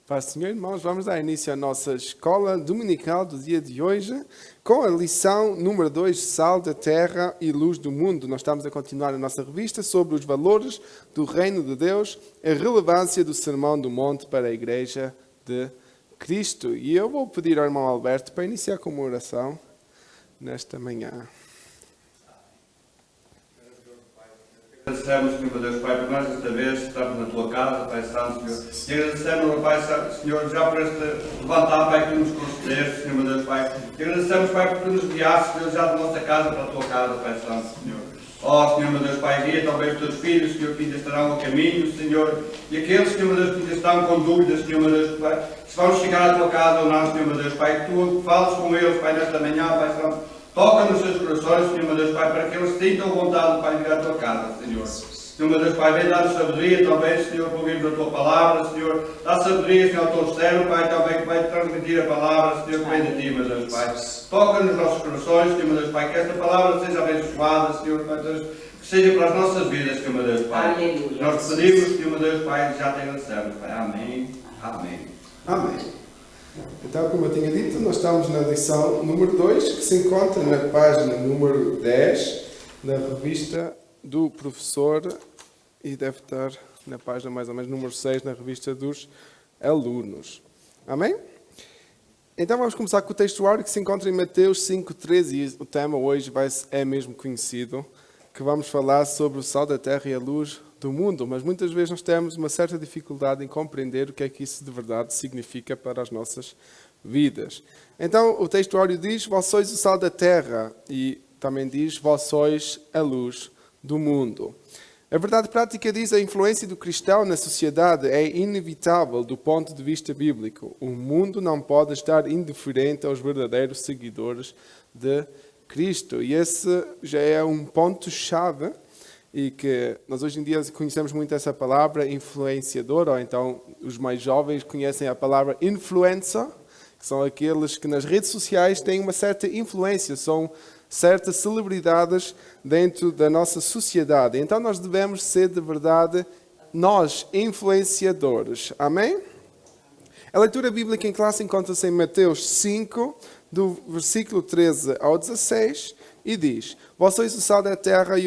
Paz, Senhor, irmãos, vamos dar início à nossa escola dominical do dia de hoje com a lição número 2, Sal da Terra e Luz do Mundo. Nós estamos a continuar a nossa revista sobre os valores do Reino de Deus, a relevância do Sermão do Monte para a Igreja de Cristo. E eu vou pedir ao irmão Alberto para iniciar com uma oração nesta manhã. Agradecemos, Senhor, meu Deus, Pai, por nós esta vez estamos na Tua casa, Pai Santo, Senhor. E agradecemos, Pai, Senhor, já por este levantar, Pai, que nos concedeste, Senhor, meu Deus, Pai. E agradecemos, Pai, por Tu nos guiaste, Deus, já da nossa casa para a Tua casa, Pai Santo, Senhor. Ó, Senhor, meu Deus, Pai, guia também os Teus filhos, Senhor, que ainda estarão a caminho, Senhor. E aqueles, Senhor, meu Deus, que ainda estão com dúvidas, Senhor, meu Deus, Pai, se vamos chegar à Tua casa ou não, Senhor, meu Deus, Pai, que Tu fales com eles, Pai, nesta manhã, Pai Santo. Toca nos seus corações, Senhor, meu Deus, Pai, para que eles sintam vontade, Pai, de vir à Tua casa, Senhor. Senhor, meu Deus, Pai, vem dar-nos sabedoria também, Senhor, para ouvirmos a Tua palavra, Senhor. Dá sabedoria, Senhor, ao Teu servo, Pai, também que vai transmitir a palavra, Senhor, que vem de Ti, meu Deus, Pai. Toca nos nossos corações, Senhor, meu Deus, Pai, que esta palavra seja abençoada, Senhor, Pai, que seja para as nossas vidas, Senhor, meu Deus, Pai. Aleluia. Nós te pedimos, Senhor, meu Deus, Pai, já te agradecemos, Pai. Amém. Amém. Amém. Então, como eu tinha dito, nós estamos na lição número 2, que se encontra na página número 10 da revista do professor e deve estar na página mais ou menos número 6 na revista dos alunos. Amém? Então vamos começar com o textuário que se encontra em Mateus 5,13 e o tema hoje é mesmo conhecido, que vamos falar sobre o sal da terra e a luz do mundo, mas muitas vezes nós temos uma certa dificuldade em compreender o que é que isso de verdade significa para as nossas vidas. Então o textuário diz: vós sois o sal da terra, e também diz: vós sois a luz do mundo. A verdade prática diz: a influência do cristão na sociedade é inevitável do ponto de vista bíblico. O mundo não pode estar indiferente aos verdadeiros seguidores de Cristo. E esse já é um ponto-chave, e que nós hoje em dia conhecemos muito essa palavra influenciador, ou então os mais jovens conhecem a palavra influencer, que são aqueles que nas redes sociais têm uma certa influência, são certas celebridades dentro da nossa sociedade. Então nós devemos ser de verdade nós influenciadores. Amém? A leitura bíblica em classe encontra-se em Mateus 5, do versículo 13 ao 16, e diz: vós sois o sal da terra, e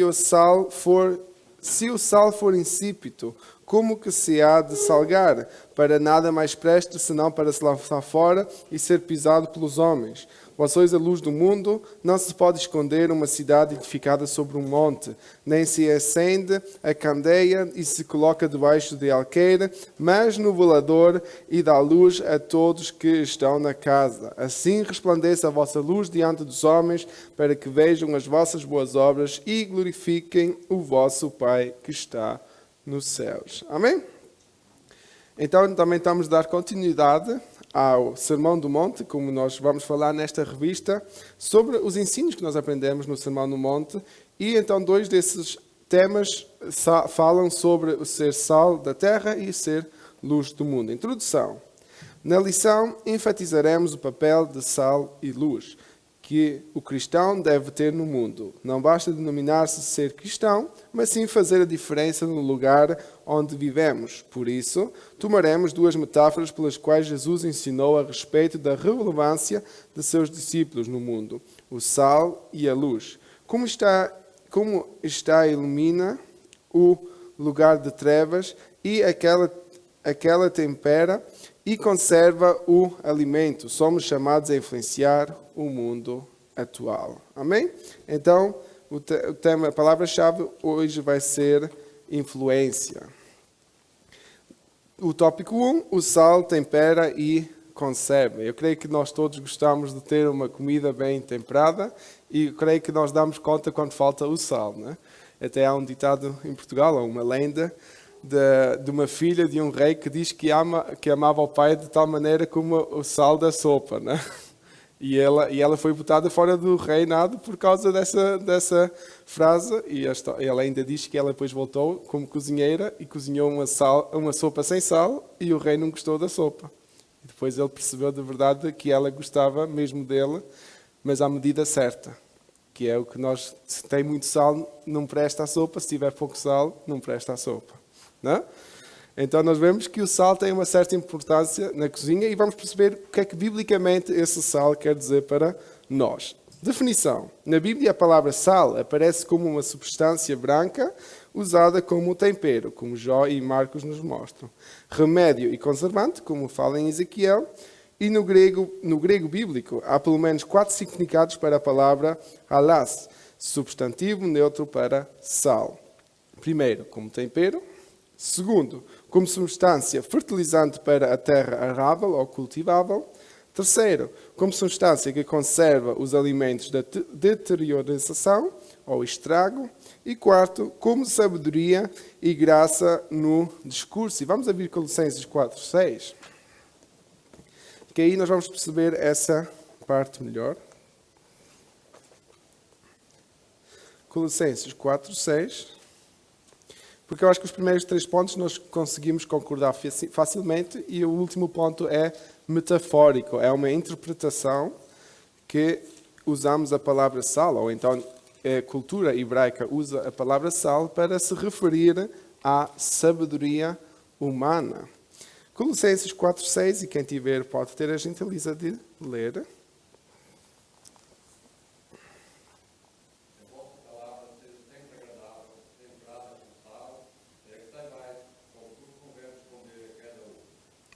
se o sal for insípido, como que se há de salgar? Para nada mais preste, senão para se lançar fora e ser pisado pelos homens. Vós sois a luz do mundo, não se pode esconder uma cidade edificada sobre um monte, nem se acende a candeia e se coloca debaixo de alqueire, mas no velador, e dá luz a todos que estão na casa. Assim resplandeça a vossa luz diante dos homens, para que vejam as vossas boas obras e glorifiquem o vosso Pai que está nos céus. Amém? Então também estamos a dar continuidade ao Sermão do Monte, como nós vamos falar nesta revista, sobre os ensinos que nós aprendemos no Sermão do Monte. E então 2 desses temas falam sobre o ser sal da terra e ser luz do mundo. Introdução. Na lição enfatizaremos o papel de sal e luz que o cristão deve ter no mundo. Não basta denominar-se ser cristão, mas sim fazer a diferença no lugar onde vivemos. Por isso, tomaremos 2 metáforas pelas quais Jesus ensinou a respeito da relevância de seus discípulos no mundo: o sal e a luz. Como está ilumina o lugar de trevas, e aquela tempera e conserva o alimento. Somos chamados a influenciar o mundo atual. Amém? Então, o tema, a palavra-chave hoje vai ser influência. O tópico 1, o sal tempera e conserva. Eu creio que nós todos gostamos de ter uma comida bem temperada, e creio que nós damos conta quando falta o sal, né? Até há um ditado em Portugal, ou uma lenda, de uma filha de um rei que diz que amava o pai de tal maneira como o sal da sopa, né? E ela foi botada fora do reinado por causa dessa frase, e ela ainda diz que ela depois voltou como cozinheira e cozinhou uma sopa sem sal, e o rei não gostou da sopa. E depois ele percebeu de verdade que ela gostava mesmo dele, mas à medida certa, que é o que nós, se tem muito sal, não presta a sopa, se tiver pouco sal, não presta a sopa. Não? Então nós vemos que o sal tem uma certa importância na cozinha e vamos perceber o que é que biblicamente esse sal quer dizer para nós. Definição. Na Bíblia a palavra sal aparece como uma substância branca usada como tempero, como Jó e Marcos nos mostram. Remédio e conservante, como fala em Ezequiel. E no grego bíblico há pelo menos 4 significados para a palavra halas, substantivo neutro para sal. Primeiro, como tempero. Segundo, como substância fertilizante para a terra arável ou cultivável. Terceiro, como substância que conserva os alimentos da deterioração ou estrago. E quarto, como sabedoria e graça no discurso. E vamos abrir Colossenses 4:6, que aí nós vamos perceber essa parte melhor. Colossenses 4:6. Porque eu acho que os primeiros 3 pontos nós conseguimos concordar facilmente e o último ponto é metafórico. É uma interpretação que usamos a palavra sal, ou então a cultura hebraica usa a palavra sal para se referir à sabedoria humana. Colossenses 4:6, e quem tiver pode ter a gentileza de ler.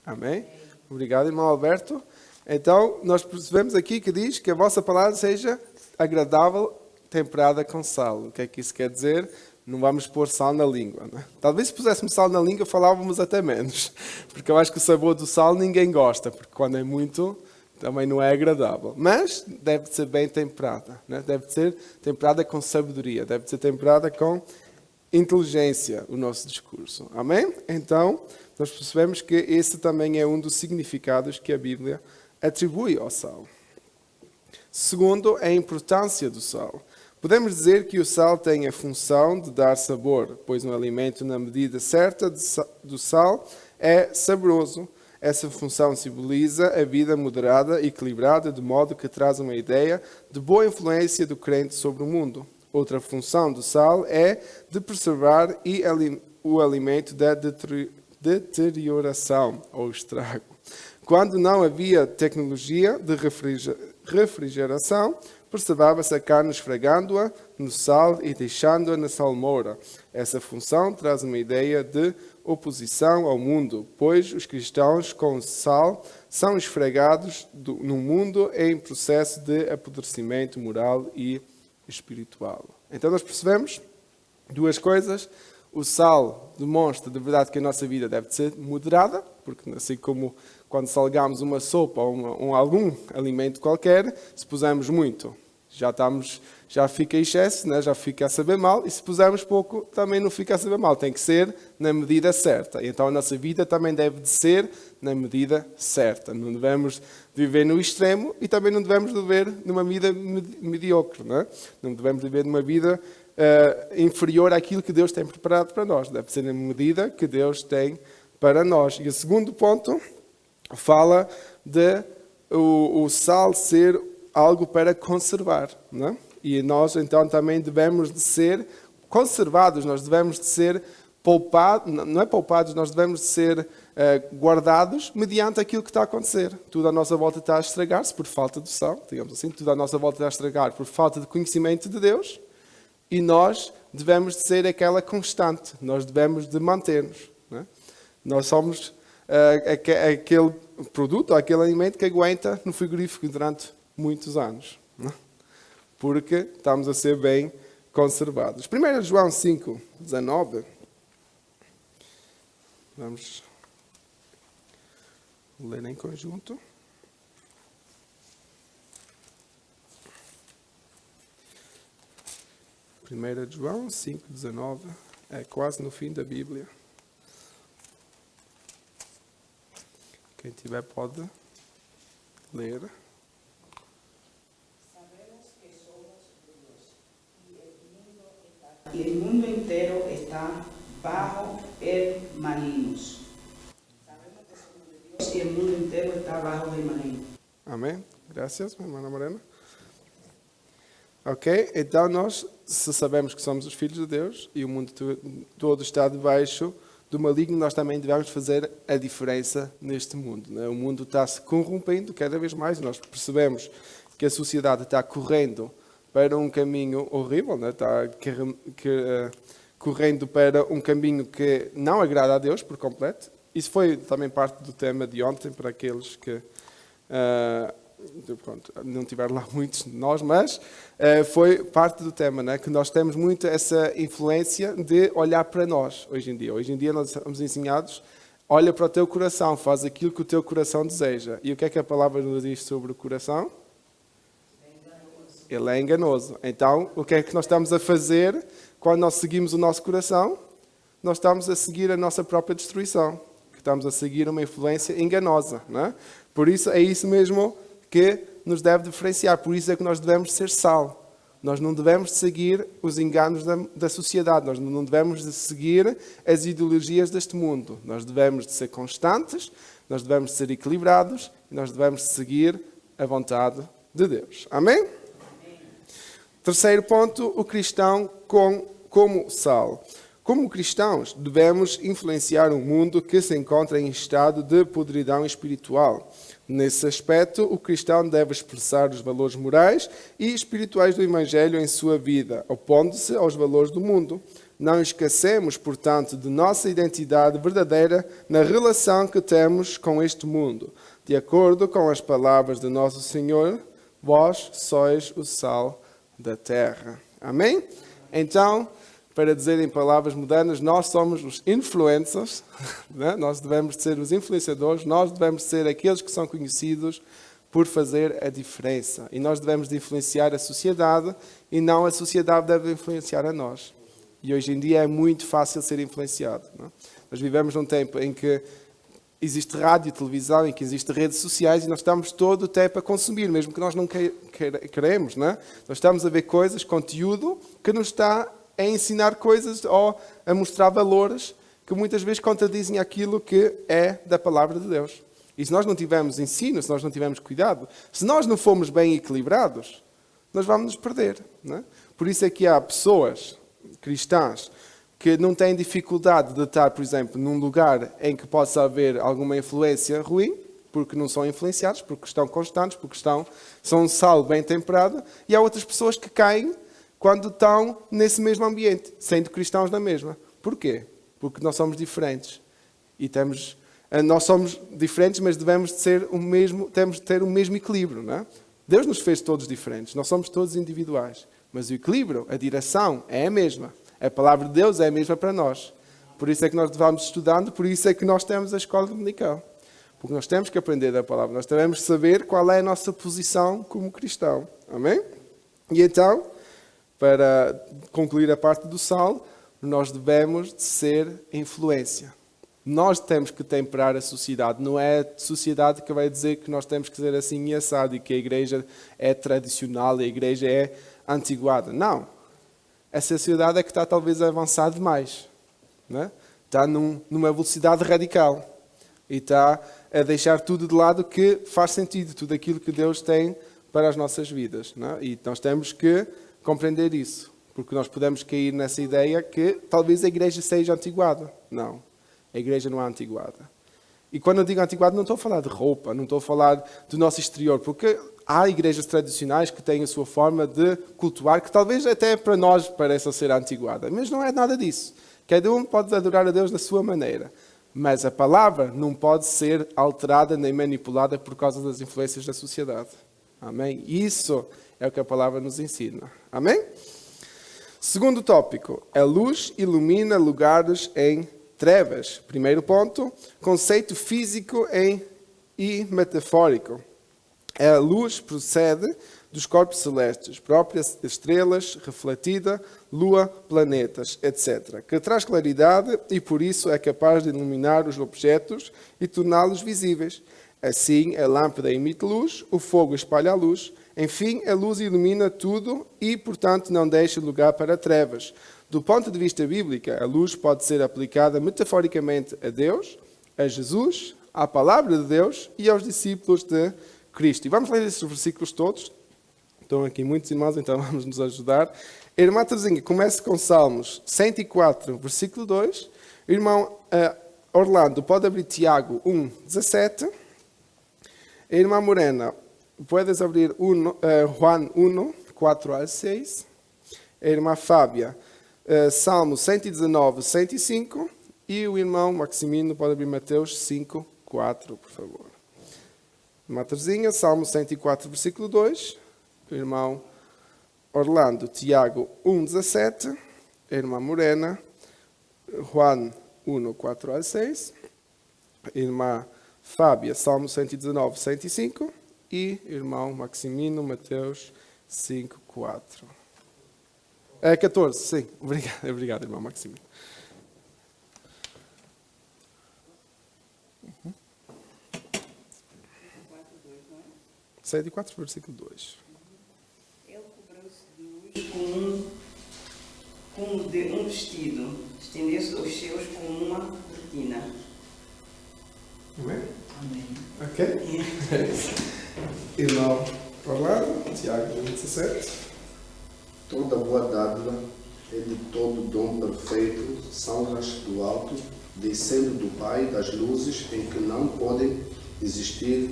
Amém? Obrigado, irmão Alberto. Então, nós percebemos aqui que diz que a vossa palavra seja agradável, temperada com sal. O que é que isso quer dizer? Não vamos pôr sal na língua. Não é? Talvez se puséssemos sal na língua falávamos até menos. Porque eu acho que o sabor do sal ninguém gosta. Porque quando é muito, também não é agradável. Mas deve ser bem temperada. Não é? Deve ser temperada com sabedoria. Deve ser temperada com inteligência, o nosso discurso. Amém? Então, nós percebemos que esse também é um dos significados que a Bíblia atribui ao sal. Segundo, a importância do sal. Podemos dizer que o sal tem a função de dar sabor, pois um alimento na medida certa do sal é saboroso. Essa função simboliza a vida moderada e equilibrada, de modo que traz uma ideia de boa influência do crente sobre o mundo. Outra função do sal é de preservar o alimento da deterioração ou estrago. Quando não havia tecnologia de refrigeração, preservava-se a carne esfregando-a no sal e deixando-a na salmoura. Essa função traz uma ideia de oposição ao mundo, pois os cristãos com sal são esfregados no mundo em processo de apodrecimento moral e espiritual. Então nós percebemos 2 coisas. O sal demonstra de verdade que a nossa vida deve ser moderada, porque assim como quando salgamos uma sopa ou algum alimento qualquer, se pusermos muito, já fica em excesso, né? Já fica a saber mal, e se pusermos pouco, também não fica a saber mal. Tem que ser na medida certa. Então a nossa vida também deve de ser na medida certa. Não devemos viver no extremo e também não devemos viver numa vida mediocre. Não devemos viver numa vida inferior àquilo que Deus tem preparado para nós. Deve ser na medida que Deus tem para nós. E o segundo ponto fala de o sal ser algo para conservar. Não é? E nós então também devemos de ser conservados, nós devemos de ser poupados, não é poupados, nós devemos de ser guardados mediante aquilo que está a acontecer. Tudo à nossa volta está a estragar-se por falta de sal, digamos assim, tudo à nossa volta está a estragar por falta de conhecimento de Deus. E nós devemos de ser aquela constante, nós devemos de manter-nos. Não é? Nós somos aquele produto, aquele alimento que aguenta no frigorífico durante muitos anos. Não é? Porque estamos a ser bem conservados. 1 João 5:19. Vamos ler em conjunto. Primeira João 5:19, é quase no fim da Bíblia. Quem tiver pode ler. Sabemos que somos Dios y el mundo entero está bajo el maligno. Sabemos que somos de Dios y el mundo entero está bajo el maligno. Amém? Graças, minha irmã Morena. Ok? Então nós, se sabemos que somos os filhos de Deus e o mundo todo está debaixo do maligno, nós também devemos fazer a diferença neste mundo. Né? O mundo está se corrompendo cada vez mais. Nós percebemos que a sociedade está correndo para um caminho horrível, né? Está correndo para um caminho que não agrada a Deus por completo. Isso foi também parte do tema de ontem, para aqueles que pronto, não tiveram lá muitos de nós, mas foi parte do tema, né? Que nós temos muito essa influência de olhar para nós hoje em dia. Hoje em dia nós somos ensinados, olha para o teu coração, faz aquilo que o teu coração deseja. E o que é que a palavra nos diz sobre o coração? Ele é enganoso. Então, o que é que nós estamos a fazer quando nós seguimos o nosso coração? Nós estamos a seguir a nossa própria destruição. Estamos a seguir uma influência enganosa. Não é? Por isso, é isso mesmo que nos deve diferenciar. Por isso é que nós devemos ser sal. Nós não devemos seguir os enganos da sociedade. Nós não devemos seguir as ideologias deste mundo. Nós devemos ser constantes, nós devemos ser equilibrados e nós devemos seguir a vontade de Deus. Amém? Terceiro ponto, o cristão como sal. Como cristãos, devemos influenciar um mundo que se encontra em estado de podridão espiritual. Nesse aspecto, o cristão deve expressar os valores morais e espirituais do Evangelho em sua vida, opondo-se aos valores do mundo. Não esquecemos, portanto, de nossa identidade verdadeira na relação que temos com este mundo. De acordo com as palavras de nosso Senhor, vós sois o sal da terra. Amém? Então, para dizer em palavras modernas, nós somos os influencers, né? Nós devemos ser os influenciadores, nós devemos ser aqueles que são conhecidos por fazer a diferença. E nós devemos de influenciar a sociedade e não a sociedade deve influenciar a nós. E hoje em dia é muito fácil ser influenciado. Não é? Nós vivemos num tempo em que existe rádio, televisão, em que existem redes sociais e nós estamos todo o tempo a consumir, mesmo que nós não queremos. Não é? Nós estamos a ver coisas, conteúdo, que nos está a ensinar coisas ou a mostrar valores que muitas vezes contradizem aquilo que é da palavra de Deus. E se nós não tivermos ensino, se nós não tivermos cuidado, se nós não formos bem equilibrados, nós vamos nos perder. Não é? Por isso é que há pessoas cristãs que não têm dificuldade de estar, por exemplo, num lugar em que possa haver alguma influência ruim, porque não são influenciados, porque estão constantes, porque são um sal bem temperado, e há outras pessoas que caem quando estão nesse mesmo ambiente, sendo cristãos na mesma. Porquê? Porque nós somos diferentes. E nós somos diferentes, mas temos de ter o mesmo equilíbrio. Não é? Deus nos fez todos diferentes, nós somos todos individuais. Mas o equilíbrio, a direção, é a mesma. A palavra de Deus é a mesma para nós. Por isso é que nós vamos estudando, por isso é que nós temos a escola dominical. Porque nós temos que aprender da palavra, nós devemos saber qual é a nossa posição como cristão. Amém? E então, para concluir a parte do sal, nós devemos ser influência. Nós temos que temperar a sociedade. Não é a sociedade que vai dizer que nós temos que ser assim e assado e que a igreja é tradicional e a igreja é antiguada. Não. A sociedade é que está talvez a avançar demais. Não é? Está numa velocidade radical. E está a deixar tudo de lado que faz sentido. Tudo aquilo que Deus tem para as nossas vidas. Não é? E nós temos que compreender isso, porque nós podemos cair nessa ideia que talvez a igreja seja antiguada. Não, a igreja não é antiguada. E quando eu digo antiguada, não estou a falar de roupa, não estou a falar do nosso exterior, porque há igrejas tradicionais que têm a sua forma de cultuar, que talvez até para nós pareça ser antiguada, mas não é nada disso. Cada um pode adorar a Deus da sua maneira, mas a palavra não pode ser alterada nem manipulada por causa das influências da sociedade. Amém? Isso é o que a palavra nos ensina. Amém? Segundo tópico, a luz ilumina lugares em trevas. Primeiro ponto, conceito físico e metafórico. A luz procede dos corpos celestes, próprias estrelas, refletida, lua, planetas, etc., que traz claridade e por isso é capaz de iluminar os objetos e torná-los visíveis. Assim, a lâmpada emite luz, o fogo espalha a luz. Enfim, a luz ilumina tudo e, portanto, não deixa lugar para trevas. Do ponto de vista bíblico, a luz pode ser aplicada metaforicamente a Deus, a Jesus, à palavra de Deus e aos discípulos de Cristo. E vamos ler esses versículos todos. Estão aqui muitos irmãos, então vamos nos ajudar. A irmã Terezinha começa com Salmos 104, versículo 2. O irmão Orlando pode abrir Tiago 1:17. A irmã Morena, puedes abrir Juan 1:4-6. A irmã Fábia, Salmo 119, 105. E o irmão Maximino pode abrir Mateus 5:4, por favor. Irmã Terezinha, Salmo 104, versículo 2. O irmão Orlando, Tiago 1:17. A irmã Morena, Juan 1:4-6. A irmã Fábia, Salmo 119, 105. E o irmão Maximino, Mateus 5:4. 14, sim. Obrigado, irmão Maximino. 104, versículo 2. Ele cobriu-se de luz como de um vestido, estendeu-se os seus como uma cortina. Amém? Amém. Ok? Irmão Orlando, Tiago 1:17. Toda boa dádiva e de todo dom perfeito são do alto, descendo do Pai das luzes, em que não podem existir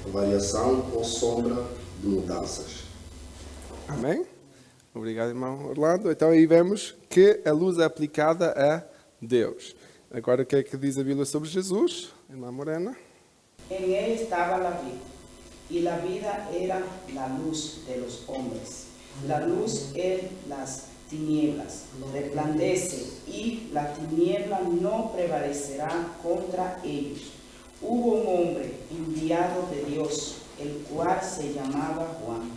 variação ou sombra de mudanças. Amém? Obrigado, irmão Orlando. Então aí vemos que a luz é aplicada a Deus. Agora o que é que diz a Bíblia sobre Jesus? Irmã Morena. En él estaba la vida, y la vida era la luz de los hombres. La luz en las tinieblas resplandece, y la tiniebla no prevalecerá contra ellos. Hubo un hombre enviado de Dios, el cual se llamaba Juan.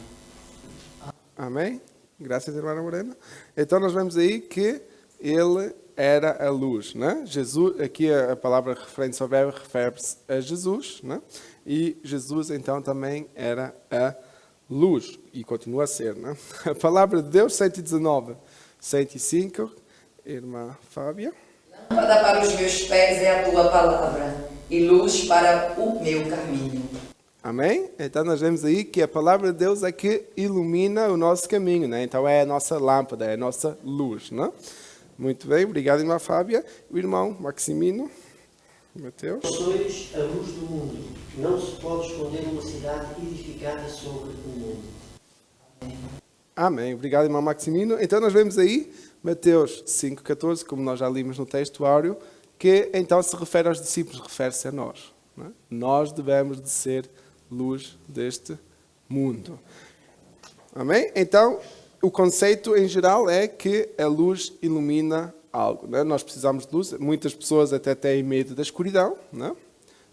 Amém? Graças, irmã Morena. Então nós vemos aí que ele era a luz, né? Jesus, aqui a palavra referente ao verbo refere-se a Jesus, né? E Jesus então também era a luz e continua a ser, né? A palavra de Deus 119, 105, irmã Fábia. Lâmpada para os meus pés é a tua palavra e luz para o meu caminho. Amém? Então nós vemos aí que a palavra de Deus é que ilumina o nosso caminho, né? Então é a nossa lâmpada, é a nossa luz, né? Muito bem, obrigado, irmã Fábia. O irmão Maximino, Mateus. Sois a luz do mundo. Não se pode esconder uma cidade edificada sobre o mundo. Amém. Obrigado, irmão Maximino. Então nós vemos aí Mateus 5:14, como nós já limos no textuário, que então se refere aos discípulos, refere-se a nós, né? Nós devemos de ser luz deste mundo. Amém? Então, o conceito em geral é que a luz ilumina algo, né? Nós precisamos de luz. Muitas pessoas até têm medo da escuridão, né?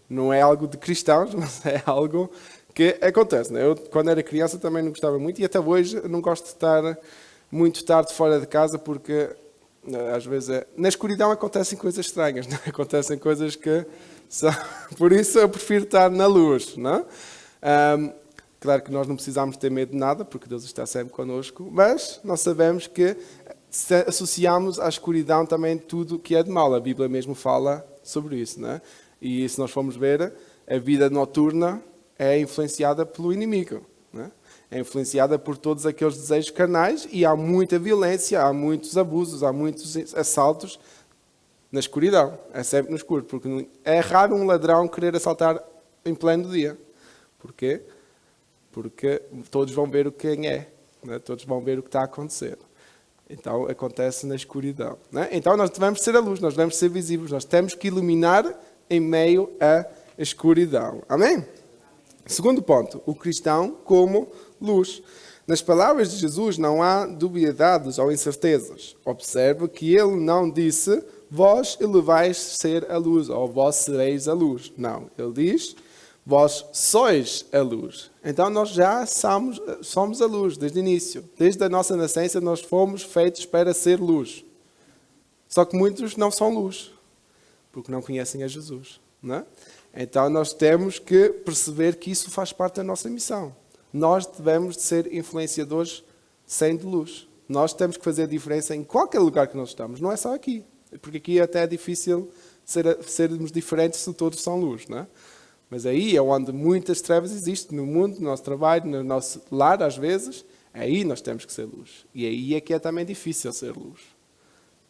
Não é algo de cristãos, mas é algo que acontece, né? Eu, quando era criança, também não gostava muito, e até hoje não gosto de estar muito tarde fora de casa, porque às vezes na escuridão acontecem coisas estranhas, né? Acontecem coisas que são... Por isso eu prefiro estar na luz, né? Claro que nós não precisamos ter medo de nada, porque Deus está sempre connosco, mas nós sabemos que associamos à escuridão também tudo que é de mal. A Bíblia mesmo fala sobre isso, né? E se nós formos ver, a vida noturna é influenciada pelo inimigo, né? É influenciada por todos aqueles desejos carnais, e há muita violência, há muitos abusos, há muitos assaltos na escuridão. É sempre no escuro, porque é raro um ladrão querer assaltar em pleno dia. Porquê? Porque todos vão ver quem é, né? Todos vão ver o que está a acontecer. Então acontece na escuridão, né? Então nós devemos ser a luz, nós devemos ser visíveis, nós temos que iluminar em meio à escuridão. Amém? Segundo ponto, o cristão como luz. Nas palavras de Jesus não há dubiedades ou incertezas. Observe que ele não disse, vós elevais ser a luz, ou vós sereis a luz. Não, ele diz, vós sois a luz. Então nós já somos a luz desde o início. Desde a nossa nascença nós fomos feitos para ser luz. Só que muitos não são luz, porque não conhecem a Jesus, não é? Então nós temos que perceber que isso faz parte da nossa missão. Nós devemos de ser influenciadores sendo luz. Nós temos que fazer a diferença em qualquer lugar que nós estamos. Não é só aqui, porque aqui até é difícil sermos diferentes se todos são luz, não é? Mas aí é onde muitas trevas existem no mundo, no nosso trabalho, no nosso lar, às vezes. Aí nós temos que ser luz. E aí é que é também difícil ser luz.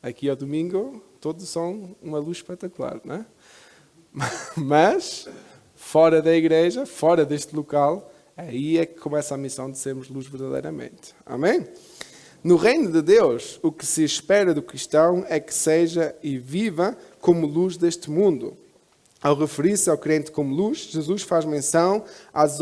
Aqui ao domingo, todos são uma luz espetacular, não é? Mas, fora da igreja, fora deste local, aí é que começa a missão de sermos luz verdadeiramente. Amém? No reino de Deus, o que se espera do cristão é que seja e viva como luz deste mundo. Ao referir-se ao crente como luz, Jesus faz menção às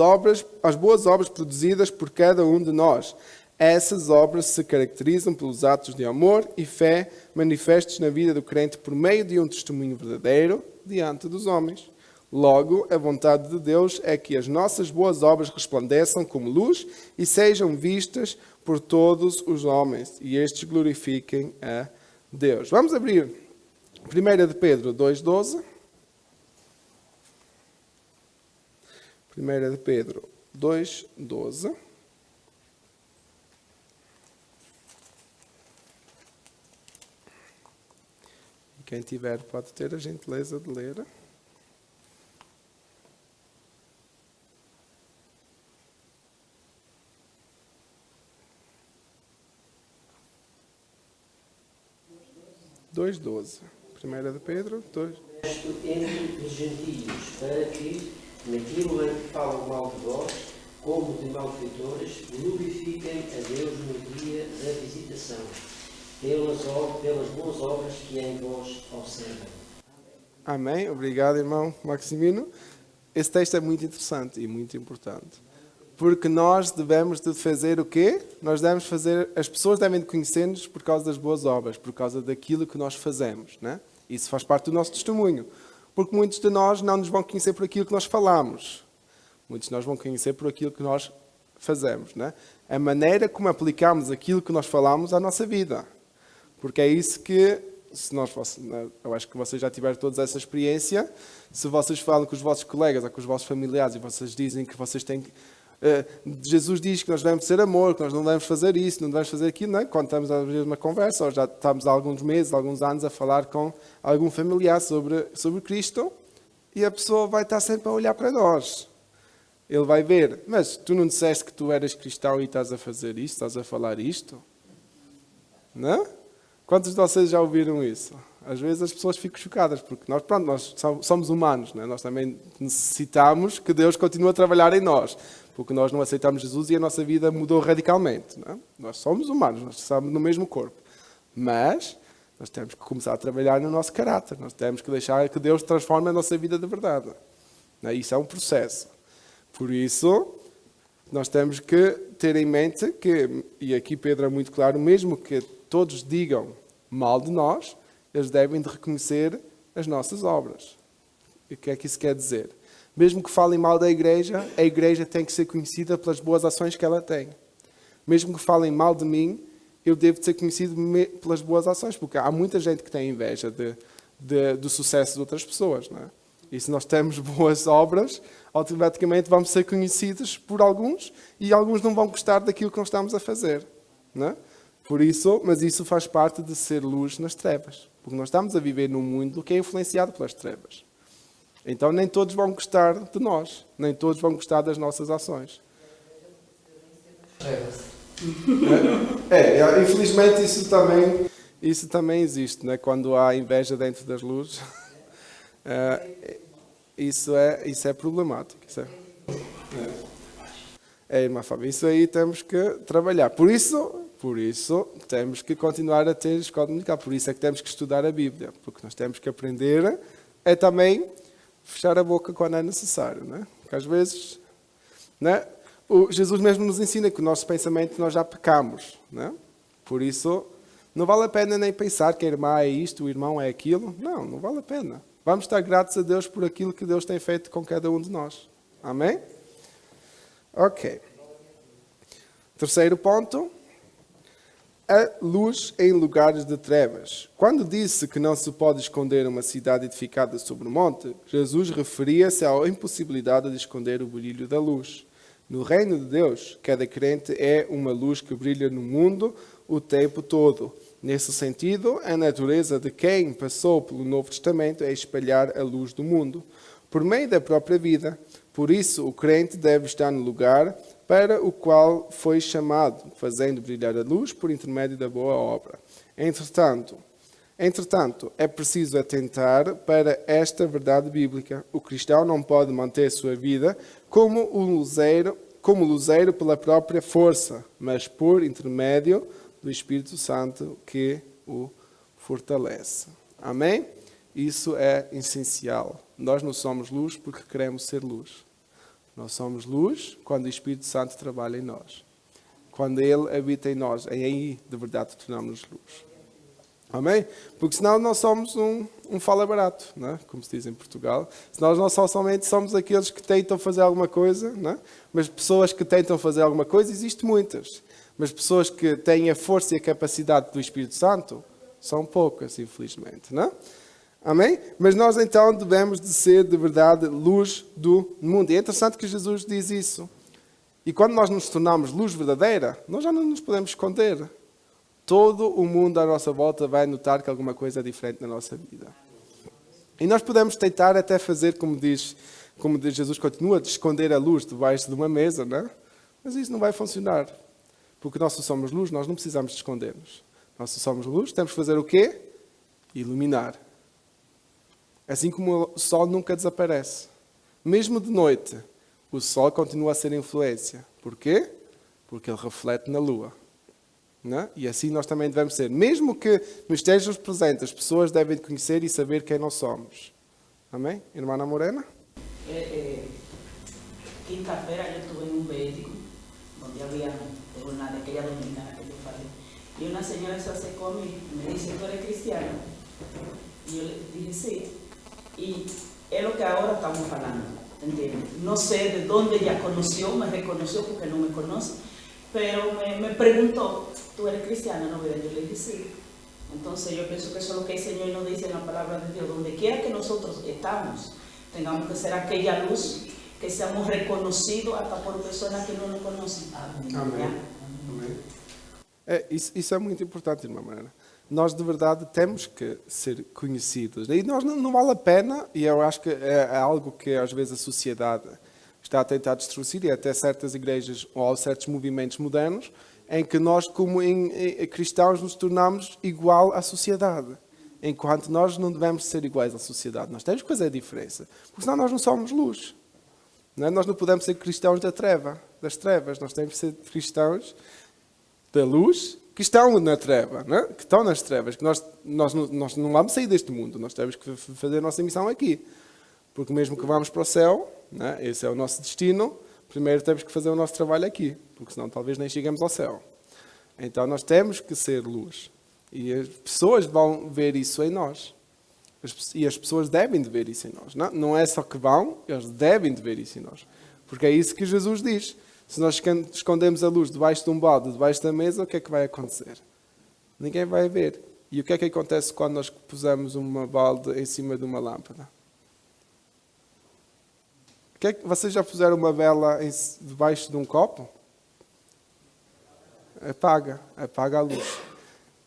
boas obras produzidas por cada um de nós. Essas obras se caracterizam pelos atos de amor e fé manifestos na vida do crente por meio de um testemunho verdadeiro diante dos homens. Logo, a vontade de Deus é que as nossas boas obras resplandeçam como luz e sejam vistas por todos os homens, e estes glorifiquem a Deus. Vamos abrir 1 de Pedro 2,12. 1 de Pedro 2,12. Quem tiver pode ter a gentileza de ler. Dois 12. 1 de Pedro 2. Resto entre os gentios, para que, naquilo em que falam mal de vós, como de malfeitores, glorifiquem a Deus no dia da visitação, pelas boas obras que em vós observam. Amém. Obrigado, irmão Maximino. Esse texto é muito interessante e muito importante. Porque nós devemos de fazer o quê? As pessoas devem conhecer-nos por causa das boas obras, por causa daquilo que nós fazemos, né? Isso faz parte do nosso testemunho. Porque muitos de nós não nos vão conhecer por aquilo que nós falamos. Muitos de nós vão conhecer por aquilo que nós fazemos, né? A maneira como aplicamos aquilo que nós falamos à nossa vida. Porque é isso que, eu acho que vocês já tiveram toda essa experiência, se vocês falam com os vossos colegas ou com os vossos familiares e vocês dizem que vocês têm que... Jesus diz que nós devemos ter amor, que nós não devemos fazer isso, não devemos fazer aquilo, não é? Quando estamos a ver uma conversa, ou já estamos há alguns meses, alguns anos a falar com algum familiar sobre Cristo, e a pessoa vai estar sempre a olhar para nós. Ele vai ver, mas tu não disseste que tu eras cristão e estás a fazer isto, estás a falar isto? Não? Quantos de vocês já ouviram isso? Às vezes as pessoas ficam chocadas, porque nós somos humanos, não é? Nós também necessitamos que Deus continue a trabalhar em nós, porque nós não aceitamos Jesus e a nossa vida mudou radicalmente. Não é? Nós somos humanos, nós estamos no mesmo corpo. Mas nós temos que começar a trabalhar no nosso caráter, nós temos que deixar que Deus transforme a nossa vida de verdade. Não é? Isso é um processo. Por isso, nós temos que ter em mente que, e aqui Pedro é muito claro, mesmo que todos digam mal de nós, eles devem de reconhecer as nossas obras. E o que é que isso quer dizer? Mesmo que falem mal da igreja, a igreja tem que ser conhecida pelas boas ações que ela tem. Mesmo que falem mal de mim, eu devo ser conhecido pelas boas ações, porque há muita gente que tem inveja do sucesso de outras pessoas, não é? E se nós temos boas obras, automaticamente vamos ser conhecidos por alguns e alguns não vão gostar daquilo que nós estamos a fazer, não é? Por isso, mas isso faz parte de ser luz nas trevas, porque nós estamos a viver num mundo que é influenciado pelas trevas. Então nem todos vão gostar de nós, nem todos vão gostar das nossas ações. Infelizmente isso também existe, né? Quando há inveja dentro das luzes, isso é problemático. Irmã Fábio, isso aí temos que trabalhar. Por isso temos que continuar a ter escola dominical. Por isso é que temos que estudar a Bíblia, porque nós temos que aprender a também fechar a boca quando é necessário, né? Porque às vezes, né? Jesus mesmo nos ensina que o nosso pensamento nós já pecamos, né? Por isso não vale a pena nem pensar que a irmã é isto, o irmão é aquilo. Não vale a pena. Vamos estar gratos a Deus por aquilo que Deus tem feito com cada um de nós. Amém? Ok. Terceiro ponto. A luz em lugares de trevas. Quando disse que não se pode esconder uma cidade edificada sobre o monte, Jesus referia-se à impossibilidade de esconder o brilho da luz. No reino de Deus, cada crente é uma luz que brilha no mundo o tempo todo. Nesse sentido, a natureza de quem passou pelo Novo Testamento é espalhar a luz do mundo, por meio da própria vida. Por isso, o crente deve estar no lugar para o qual foi chamado, fazendo brilhar a luz por intermédio da boa obra. Entretanto, Entretanto, é preciso atentar para esta verdade bíblica. O cristão não pode manter sua vida como luzeiro pela própria força, mas por intermédio do Espírito Santo que o fortalece. Amém? Isso é essencial. Nós não somos luz porque queremos ser luz. Nós somos luz quando o Espírito Santo trabalha em nós. Quando Ele habita em nós, é aí de verdade que tornamos luz. Amém? Porque senão nós somos um fala barato, não é? Como se diz em Portugal. Senão nós só somente somos aqueles que tentam fazer alguma coisa, não é? Mas pessoas que tentam fazer alguma coisa, existem muitas. Mas pessoas que têm a força e a capacidade do Espírito Santo, são poucas, infelizmente, não é? Amém? Mas nós então devemos de ser de verdade luz do mundo. E é interessante que Jesus diz isso. E quando nós nos tornamos luz verdadeira, nós já não nos podemos esconder. Todo o mundo à nossa volta vai notar que alguma coisa é diferente na nossa vida. E nós podemos tentar até fazer, como diz Jesus continua, de esconder a luz debaixo de uma mesa, não é? Mas isso não vai funcionar. Porque nós somos luz, nós não precisamos de esconder-nos. Nós somos luz, temos que fazer o quê? Iluminar. Assim como o sol nunca desaparece. Mesmo de noite, o sol continua a ser influência. Porquê? Porque ele reflete na lua. Não é? E assim nós também devemos ser. Mesmo que nos estejam presentes, as pessoas devem conhecer e saber quem nós somos. Amém? Irmã Morena? Quinta-feira eu estuve em um médico, onde havia una de aquella dominicana que eu falei. E uma senhora se acercou a mim e me disse: ¿tú eres cristiana? E eu dije: sí. Y es lo que ahora estamos hablando, ¿entiendes? No sé de dónde ella conoció, me reconoció porque no me conoce, pero me preguntó: ¿tú eres cristiana? No, ¿verdad? Yo le dije: sí. Entonces yo pienso que eso es lo que el Señor nos dice en la palabra de Dios. Donde quiera que nosotros estamos, tengamos que ser aquella luz, que seamos reconocidos hasta por personas que no nos conocen. Amém. Amém. Isso é muito importante, irmã Mariana. Nós, de verdade, temos que ser conhecidos. E nós não vale a pena, e eu acho que é algo que, às vezes, a sociedade está a tentar destruir, e até certas igrejas ou certos movimentos modernos, em que nós, como cristãos, nos tornamos igual à sociedade. Enquanto nós não devemos ser iguais à sociedade. Nós temos que fazer a diferença. Porque senão nós não somos luz. Não é? Nós não podemos ser cristãos das trevas. Nós temos que ser cristãos da luz, que estão na treva, não é? Que estão nas trevas. Que nós não vamos sair deste mundo. Nós temos que fazer a nossa missão aqui. Porque mesmo que vamos para o céu, não é? Esse é o nosso destino, primeiro temos que fazer o nosso trabalho aqui. Porque senão talvez nem chegamos ao céu. Então nós temos que ser luz. E as pessoas vão ver isso em nós. E as pessoas devem de ver isso em nós. Não é só que vão, eles devem de ver isso em nós. Porque é isso que Jesus diz. Se nós escondemos a luz debaixo de um balde, debaixo da mesa, o que é que vai acontecer? Ninguém vai ver. E o que é que acontece quando nós pusemos uma balde em cima de uma lâmpada? Vocês já puseram uma vela debaixo de um copo? Apaga a luz.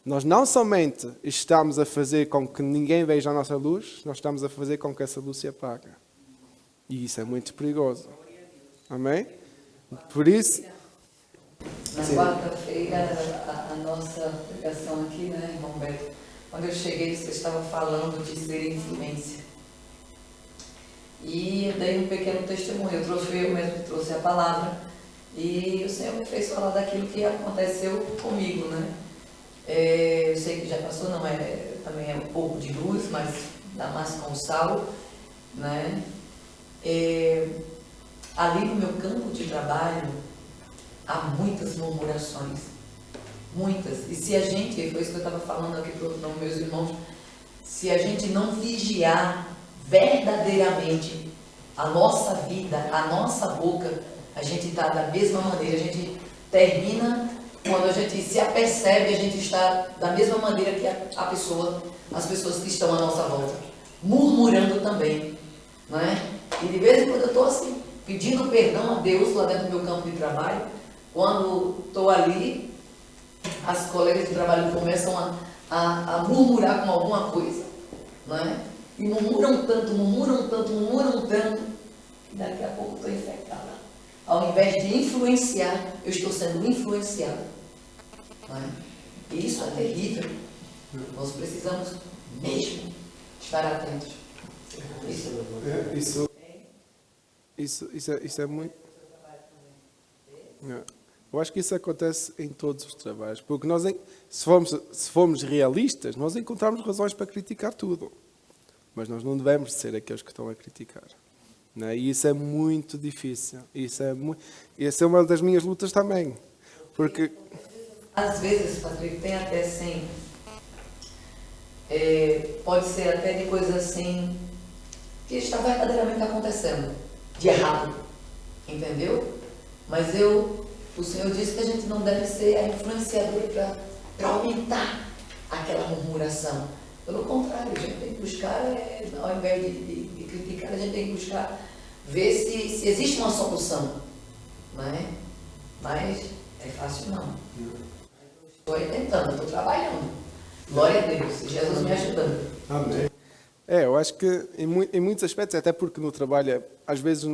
Nós não somente estamos a fazer com que ninguém veja a nossa luz, nós estamos a fazer com que essa luz se apague. E isso é muito perigoso. Amém? Por isso... Na quarta-feira, a nossa pregação aqui, né, irmão Beto? Quando eu cheguei, você estava falando de ser influência. E eu dei um pequeno testemunho. Eu mesmo trouxe a palavra. E o Senhor me fez falar daquilo que aconteceu comigo, né? Eu sei que já passou, também é um pouco de luz, mas dá mais com sal, né? Ali no meu campo de trabalho há muitas murmurações, muitas. E se a gente, foi isso que eu estava falando aqui para os meus irmãos, se a gente não vigiar verdadeiramente a nossa vida, a nossa boca, a gente está da mesma maneira, a gente termina, quando a gente se apercebe, a gente está da mesma maneira que as pessoas que estão à nossa volta, murmurando também, não é? E de vez em quando eu estou assim, pedindo perdão a Deus lá dentro do meu campo de trabalho, quando estou ali, as colegas de trabalho começam a murmurar com alguma coisa, não é? E murmuram tanto, que daqui a pouco estou infectada. Ao invés de influenciar, eu estou sendo influenciada. Não é? E isso é terrível. Nós precisamos mesmo estar atentos. Isso é muito. Eu acho que isso acontece em todos os trabalhos, porque nós, se formos realistas, nós encontramos razões para criticar tudo, mas nós não devemos ser aqueles que estão a criticar, não é? E isso é muito difícil. Essa é uma das minhas lutas também, porque Às vezes, Patrick, tem até assim, pode ser até de coisa assim, que está verdadeiramente acontecendo, de errado, entendeu? Mas o Senhor disse que a gente não deve ser a influenciadora para aumentar aquela murmuração. Pelo contrário, a gente tem que buscar, ao invés de criticar, a gente tem que buscar ver se existe uma solução, não é? Mas é fácil não. Estou aí tentando, estou trabalhando. Glória a Deus, Jesus me ajudando. Amém. Eu acho que em muitos aspectos, até porque no trabalho, às vezes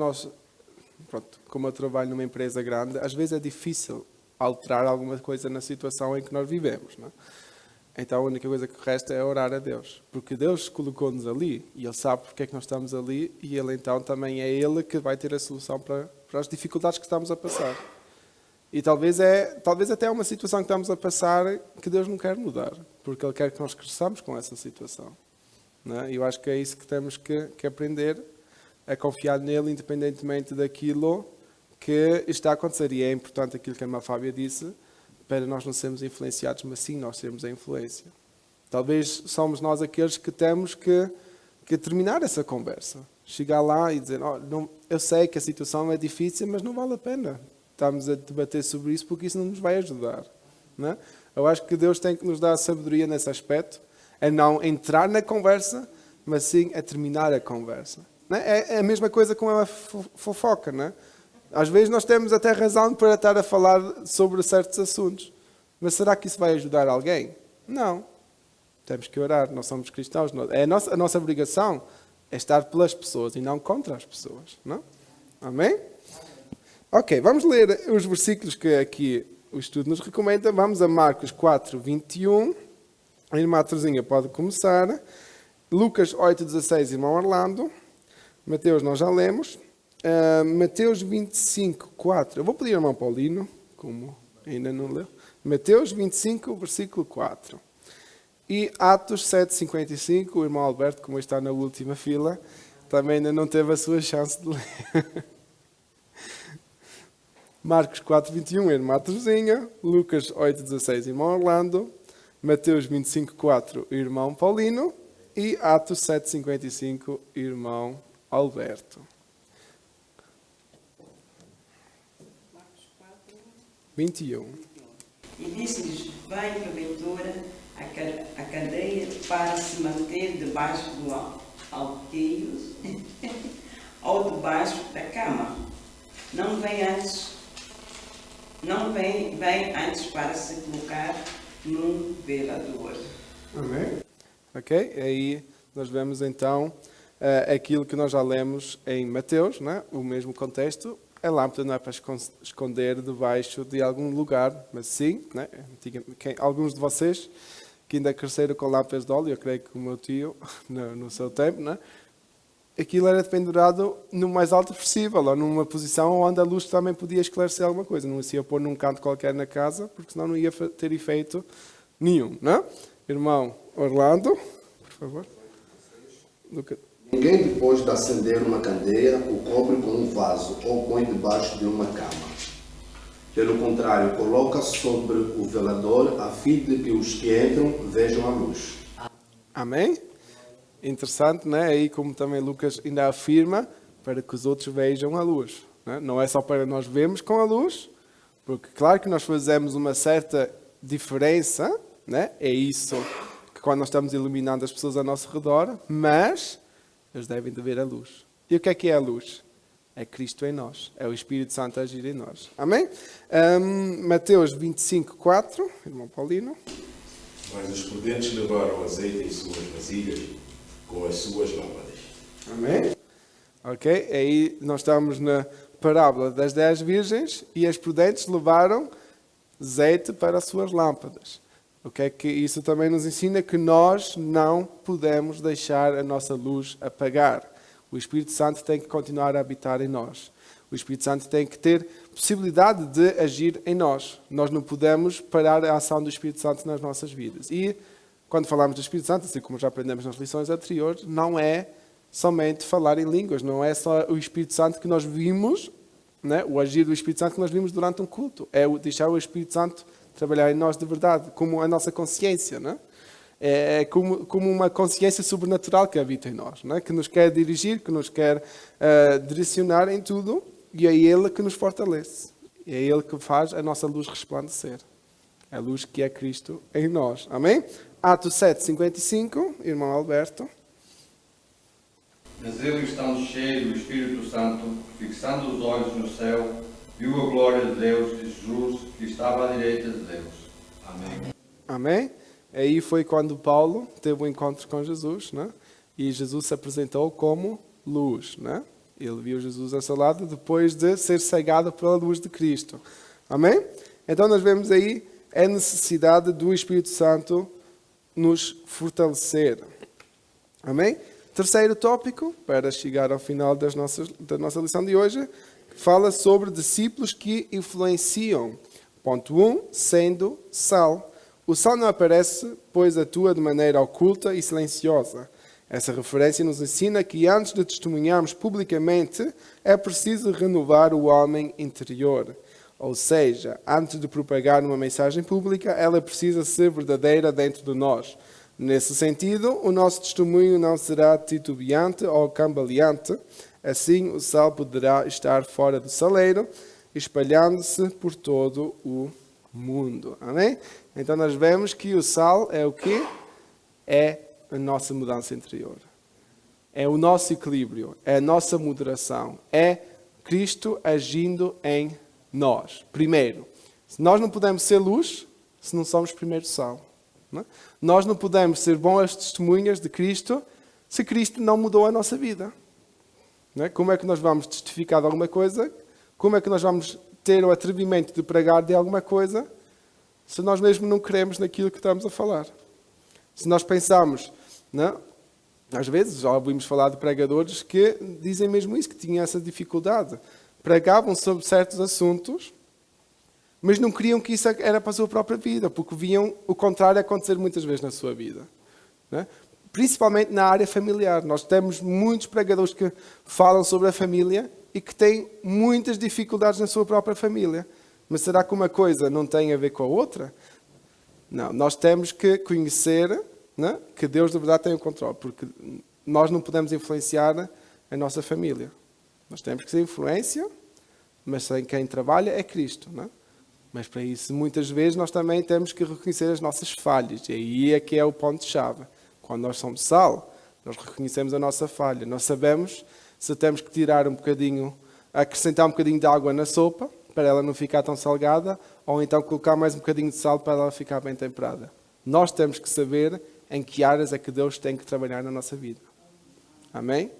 como eu trabalho numa empresa grande, às vezes é difícil alterar alguma coisa na situação em que nós vivemos, não é? Então a única coisa que resta é orar a Deus, porque Deus colocou-nos ali e Ele sabe porque é que nós estamos ali e Ele então também é Ele que vai ter a solução para as dificuldades que estamos a passar. E talvez até é uma situação que estamos a passar que Deus não quer mudar, porque Ele quer que nós cresçamos com essa situação, não é? E eu acho que é isso que temos que aprender, a confiar nele independentemente daquilo que está a acontecer. E é importante aquilo que a irmã Fábia disse, para nós não sermos influenciados, mas sim nós sermos a influência. Talvez somos nós aqueles que temos que terminar essa conversa. Chegar lá e dizer, eu sei que a situação é difícil, mas não vale a pena. Estamos a debater sobre isso porque isso não nos vai ajudar, não é? Eu acho que Deus tem que nos dar sabedoria nesse aspecto, a não entrar na conversa, mas sim a terminar a conversa. Não é? É a mesma coisa com a fofoca, não é? Às vezes nós temos até razão para estar a falar sobre certos assuntos, mas será que isso vai ajudar alguém? Não. Temos que orar, nós somos cristãos. A nossa obrigação é estar pelas pessoas e não contra as pessoas, não? Amém? Ok, vamos ler os versículos que aqui o estudo nos recomenda. Vamos a Marcos 4, 21. A irmã Terezinha pode começar. Lucas 8, 16, irmão Orlando. Mateus nós já lemos. Mateus 25, 4. Eu vou pedir ao irmão Paulino, como ainda não leu. Mateus 25, versículo 4. E Atos 7, 55. O irmão Alberto, como está na última fila, também ainda não teve a sua chance de ler. Marcos 4, 21, irmã Terezinha. Lucas 8, 16, irmão Orlando. Mateus 25, 4, irmão Paulino. E Atos 7, 55, irmão Alberto. 21. E disse-lhes, vai porventura a cadeia para se manter debaixo do alqueiro ou debaixo da cama. Não vem antes para se colocar num velador. Amém? Ok? Aí nós vemos então aquilo que nós já lemos em Mateus, não é? O mesmo contexto. A lâmpada não é para esconder debaixo de algum lugar, mas sim, né? Alguns de vocês que ainda cresceram com lâmpadas de óleo, eu creio que o meu tio, no seu tempo, né? Aquilo era pendurado no mais alto possível, ou numa posição onde a luz também podia esclarecer alguma coisa. Não se ia pôr num canto qualquer na casa, porque senão não ia ter efeito nenhum, não é? Irmão Orlando, por favor. Ninguém, depois de acender uma candeia, o cobre com um vaso ou põe debaixo de uma cama. Pelo contrário, coloca sobre o velador a fim de que os que entram vejam a luz. Amém? Interessante, né? Aí como também Lucas ainda afirma, para que os outros vejam a luz. Né? Não é só para nós vermos com a luz, porque claro que nós fazemos uma certa diferença, né? É isso que quando nós estamos iluminando as pessoas ao nosso redor, mas eles devem de ver a luz. E o que é a luz? É Cristo em nós. É o Espírito Santo a agir em nós. Amém? Mateus 25, 4. Irmão Paulino. Mas os prudentes levaram azeite em suas vasilhas com as suas lâmpadas. Amém? Ok? Aí nós estamos na parábola das 10 virgens e as prudentes levaram azeite para as suas lâmpadas. O que é que isso também nos ensina? Que nós não podemos deixar a nossa luz apagar. O Espírito Santo tem que continuar a habitar em nós. O Espírito Santo tem que ter possibilidade de agir em nós. Nós não podemos parar a ação do Espírito Santo nas nossas vidas. E quando falamos do Espírito Santo, assim como já aprendemos nas lições anteriores, não é somente falar em línguas, não é só o Espírito Santo que nós vimos, né? O agir do Espírito Santo que nós vimos durante um culto. É deixar o Espírito Santo trabalhar em nós de verdade, como a nossa consciência, né? É como uma consciência sobrenatural que habita em nós, né? Que nos quer dirigir, que nos quer direcionar em tudo, e é Ele que nos fortalece. É Ele que faz a nossa luz resplandecer. A luz que é Cristo em nós. Amém? Atos 7:55, irmão Alberto. Mas ele, estando cheio do Espírito Santo, fixando os olhos no céu, viu a glória de Deus e Jesus, que estava à direita de Deus. Amém. Amém? Aí foi quando Paulo teve um encontro com Jesus, né? E Jesus se apresentou como luz, né? Ele viu Jesus ao seu lado depois de ser cegado pela luz de Cristo. Amém? Então nós vemos aí a necessidade do Espírito Santo nos fortalecer. Amém? Terceiro tópico, para chegar ao final da nossa lição de hoje, fala sobre discípulos que influenciam. Ponto 1, sendo sal. O sal não aparece, pois atua de maneira oculta e silenciosa. Essa referência nos ensina que antes de testemunharmos publicamente, é preciso renovar o homem interior. Ou seja, antes de propagar uma mensagem pública, ela precisa ser verdadeira dentro de nós. Nesse sentido, o nosso testemunho não será titubeante ou cambaleante. Assim, o sal poderá estar fora do saleiro, espalhando-se por todo o mundo. Amém? Então nós vemos que o sal é o quê? É a nossa mudança interior. É o nosso equilíbrio, é a nossa moderação, é Cristo agindo em nós. Primeiro, nós não podemos ser luz se não somos primeiro sal. Não é? Nós não podemos ser boas testemunhas de Cristo se Cristo não mudou a nossa vida. Não é? Como é que nós vamos testificar de alguma coisa? Como é que nós vamos ter o atrevimento de pregar de alguma coisa se nós mesmo não cremos naquilo que estamos a falar? Se nós pensamos, não? Às vezes já ouvimos falar de pregadores que dizem mesmo isso, que tinham essa dificuldade. Pregavam sobre certos assuntos, mas não queriam que isso era para a sua própria vida, porque viam o contrário acontecer muitas vezes na sua vida. Não é? Principalmente na área familiar. Nós temos muitos pregadores que falam sobre a família e que têm muitas dificuldades na sua própria família. Mas será que uma coisa não tem a ver com a outra? Não, nós temos que conhecer, né, que Deus de verdade tem o controle, porque nós não podemos influenciar a nossa família. Nós temos que ser influência, mas sem quem trabalha é Cristo. Né? Mas para isso, muitas vezes, nós também temos que reconhecer as nossas falhas. E aí é que é o ponto-chave. Quando nós somos sal, nós reconhecemos a nossa falha. Nós sabemos se temos que tirar um bocadinho, acrescentar um bocadinho de água na sopa, para ela não ficar tão salgada, ou então colocar mais um bocadinho de sal para ela ficar bem temperada. Nós temos que saber em que áreas é que Deus tem que trabalhar na nossa vida. Amém?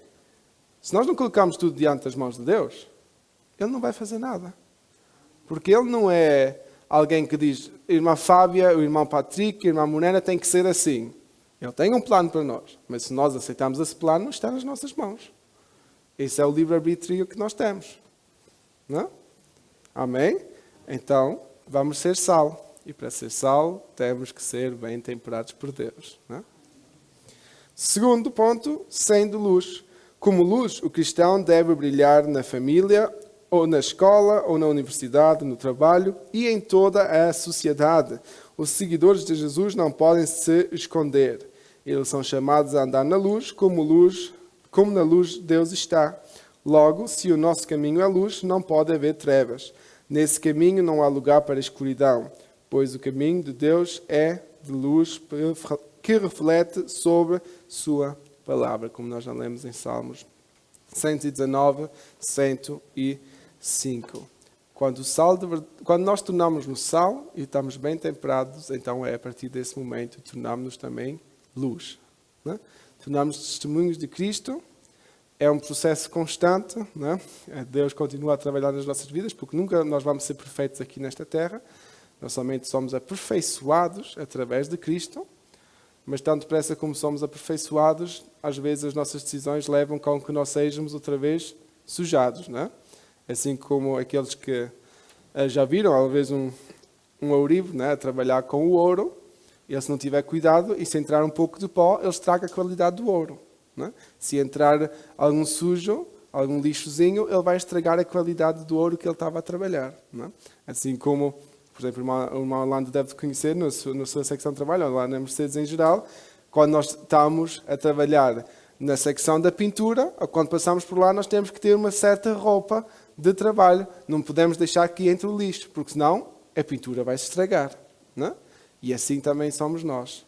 Se nós não colocarmos tudo diante das mãos de Deus, Ele não vai fazer nada. Porque Ele não é alguém que diz, irmã Fábia, o irmão Patrick, a irmã Morena tem que ser assim. Ele tem um plano para nós, mas se nós aceitarmos esse plano, está nas nossas mãos. Esse é o livre-arbítrio que nós temos. Não? Amém? Então, vamos ser sal. E para ser sal, temos que ser bem temperados por Deus. Não? Segundo ponto, sendo luz. Como luz, o cristão deve brilhar na família, ou na escola, ou na universidade, no trabalho e em toda a sociedade. Os seguidores de Jesus não podem se esconder. Eles são chamados a andar na luz, como na luz Deus está. Logo, se o nosso caminho é luz, não pode haver trevas. Nesse caminho não há lugar para escuridão, pois o caminho de Deus é de luz que reflete sobre sua palavra, como nós já lemos em Salmos 119, 105. Quando nós tornamos no sal e estamos bem temperados, então é a partir desse momento tornamos-nos também luz. Né? Tornamos-nos testemunhos de Cristo. É um processo constante, né? Deus continua a trabalhar nas nossas vidas, porque nunca nós vamos ser perfeitos aqui nesta terra, Nós somente somos aperfeiçoados através de Cristo, mas tanto depressa como somos aperfeiçoados, às vezes as nossas decisões levam com que nós sejamos outra vez sujados, não é? Assim como aqueles que já viram, às vezes, um ourive, né, a trabalhar com o ouro, e se não tiver cuidado e se entrar um pouco de pó, ele estraga a qualidade do ouro. Né? Se entrar algum sujo, algum lixozinho, ele vai estragar a qualidade do ouro que ele estava a trabalhar. Né? Assim como, por exemplo, o irmão Orlando deve conhecer na sua secção de trabalho, lá na Mercedes em geral, quando nós estamos a trabalhar na secção da pintura, ou quando passamos por lá, nós temos que ter uma certa roupa de trabalho. Não podemos deixar que entre o lixo, porque senão a pintura vai se estragar. Né? E assim também somos nós.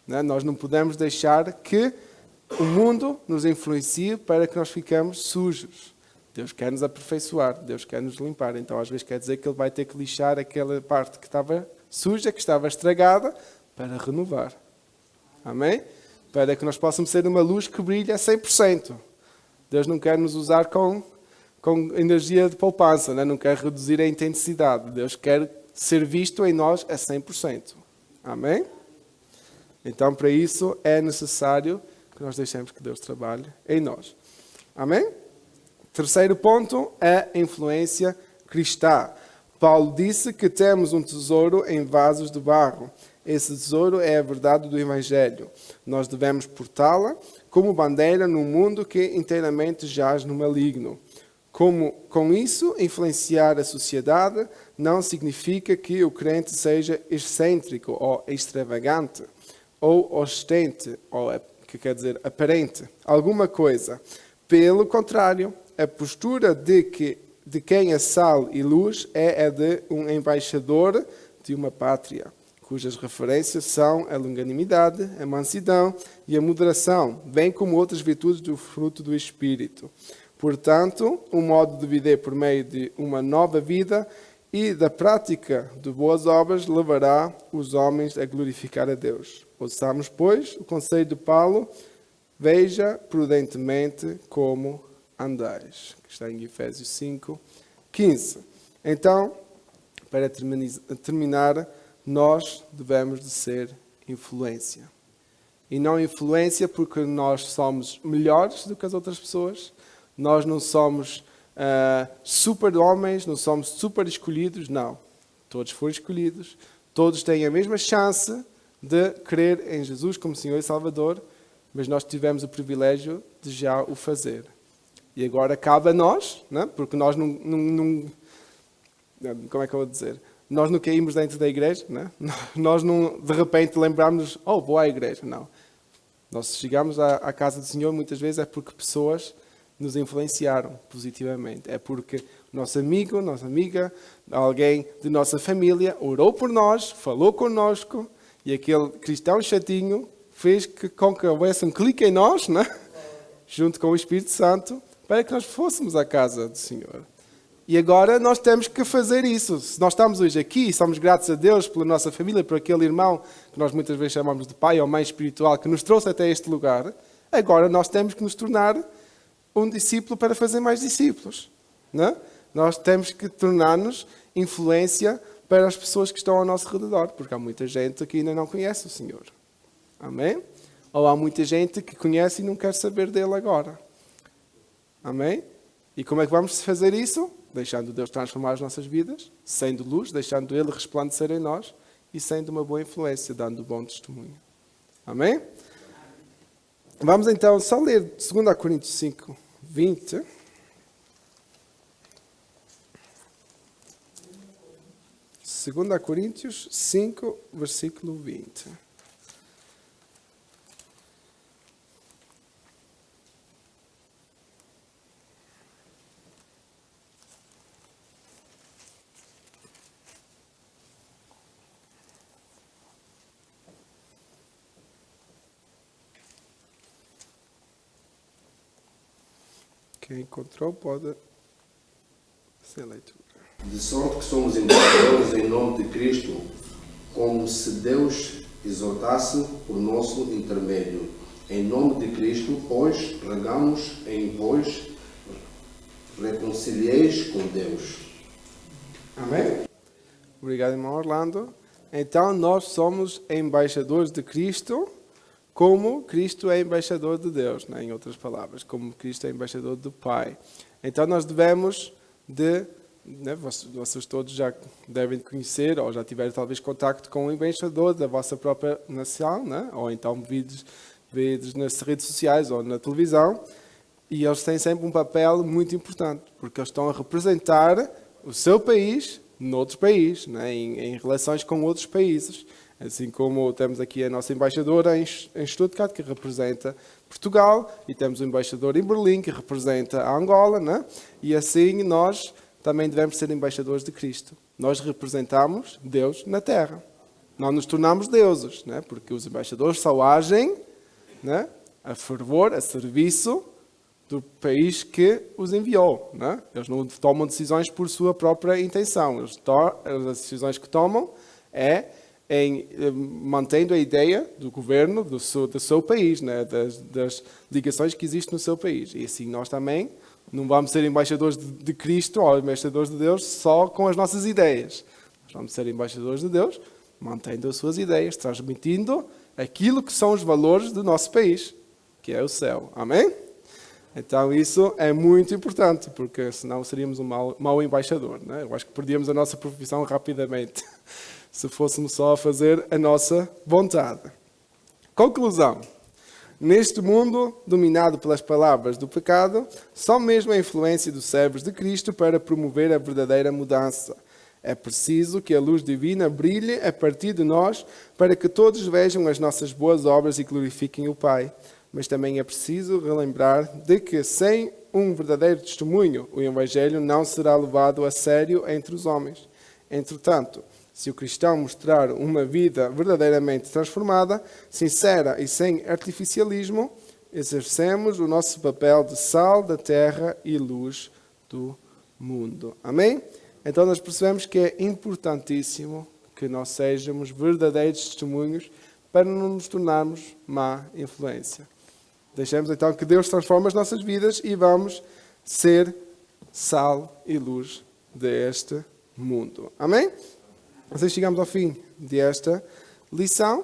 Né? Nós não podemos deixar que o mundo nos influencie para que nós ficamos sujos. Deus quer nos aperfeiçoar, Deus quer nos limpar. Então, às vezes, quer dizer que Ele vai ter que lixar aquela parte que estava suja, que estava estragada, para renovar. Amém? Para que nós possamos ser uma luz que brilha a 100%. Deus não quer nos usar com energia de poupança, né? Não quer reduzir a intensidade. Deus quer ser visto em nós a 100%. Amém? Então, para isso, é necessário que nós deixemos que Deus trabalhe em nós. Amém? Terceiro ponto é a influência cristã. Paulo disse que temos um tesouro em vasos de barro. Esse tesouro é a verdade do Evangelho. Nós devemos portá-la como bandeira num mundo que inteiramente jaz no maligno. Com isso, influenciar a sociedade não significa que o crente seja excêntrico ou extravagante, ou ostente, ou que quer dizer aparente, alguma coisa. Pelo contrário, a postura de quem é sal e luz é a de um embaixador de uma pátria, cujas referências são a longanimidade, a mansidão e a moderação, bem como outras virtudes do fruto do Espírito. Portanto, o modo de viver por meio de uma nova vida e da prática de boas obras levará os homens a glorificar a Deus. Ouçamos, pois, o conselho de Paulo: veja prudentemente como andais, que está em Efésios 5:15. Então, para terminar, nós devemos de ser influência. E não influência porque nós somos melhores do que as outras pessoas, nós não somos super homens, não somos super escolhidos, não. Todos foram escolhidos, todos têm a mesma chance de crer em Jesus como Senhor e Salvador, mas nós tivemos o privilégio de já o fazer. E agora cabe a nós, né? Porque nós não... Como é que eu vou dizer? Nós não caímos dentro da igreja, né? Nós não, de repente, lembramos-nos, vou à igreja. Não. Nós chegamos à casa do Senhor, muitas vezes é porque pessoas nos influenciaram positivamente. É porque nosso amigo, nossa amiga, alguém de nossa família orou por nós, falou connosco, e aquele cristão chatinho fez com que houvesse um clique em nós, né? Junto com o Espírito Santo, para que nós fôssemos à casa do Senhor. E agora nós temos que fazer isso. Se nós estamos hoje aqui, somos gratos a Deus pela nossa família, por aquele irmão que nós muitas vezes chamamos de pai ou mãe espiritual, que nos trouxe até este lugar, agora nós temos que nos tornar um discípulo para fazer mais discípulos. Não? Nós temos que tornar-nos influência para as pessoas que estão ao nosso redor, porque há muita gente que ainda não conhece o Senhor. Amém? Ou há muita gente que conhece e não quer saber dele agora. Amém? E como é que vamos fazer isso? Deixando Deus transformar as nossas vidas, sendo luz, deixando Ele resplandecer em nós e sendo uma boa influência, dando bom testemunho. Amém? Vamos então só ler 2 Coríntios 5:20. Segunda Coríntios 5, versículo 20. Quem encontrou pode ser leitura. De sorte que somos embaixadores em nome de Cristo, como se Deus exortasse por nosso intermédio. Em nome de Cristo, pois, pregamos em vós, reconcilieis com Deus. Amém? Obrigado, irmão Orlando. Então, nós somos embaixadores de Cristo, como Cristo é embaixador de Deus, né? Em outras palavras, como Cristo é embaixador do Pai. Então, nós devemos né, vocês todos já devem conhecer, ou já tiveram talvez contacto com o embaixador da vossa própria nação, né? Ou então vídeos nas redes sociais ou na televisão, e eles têm sempre um papel muito importante, porque eles estão a representar o seu país noutro país, né? Em relações com outros países. Assim como temos aqui a nossa embaixadora em Stuttgart, que representa Portugal, e temos o embaixador em Berlim, que representa a Angola, né? E assim nós também devemos ser embaixadores de Cristo. Nós representamos Deus na terra. Não nos tornamos deuses, né? Porque os embaixadores só agem, né, a favor, a serviço do país que os enviou, né? Eles não tomam decisões por sua própria intenção. As decisões que tomam é mantendo a ideia do governo do seu país, né? Das ligações que existem no seu país. E assim nós também não vamos ser embaixadores de Cristo ou embaixadores de Deus só com as nossas ideias. Nós vamos ser embaixadores de Deus mantendo as suas ideias, transmitindo aquilo que são os valores do nosso país, que é o céu. Amém? Então isso é muito importante, porque senão seríamos um mau embaixador, né? Eu acho que perdíamos a nossa profissão rapidamente, se fôssemos só a fazer a nossa vontade. Conclusão. Neste mundo, dominado pelas palavras do pecado, só mesmo a influência dos servos de Cristo para promover a verdadeira mudança. É preciso que a luz divina brilhe a partir de nós para que todos vejam as nossas boas obras e glorifiquem o Pai. Mas também é preciso relembrar de que sem um verdadeiro testemunho, o Evangelho não será levado a sério entre os homens. Entretanto, se o cristão mostrar uma vida verdadeiramente transformada, sincera e sem artificialismo, exercemos o nosso papel de sal da terra e luz do mundo. Amém? Então nós percebemos que é importantíssimo que nós sejamos verdadeiros testemunhos para não nos tornarmos má influência. Deixemos então que Deus transforme as nossas vidas e vamos ser sal e luz deste mundo. Amém? Assim chegamos ao fim desta lição.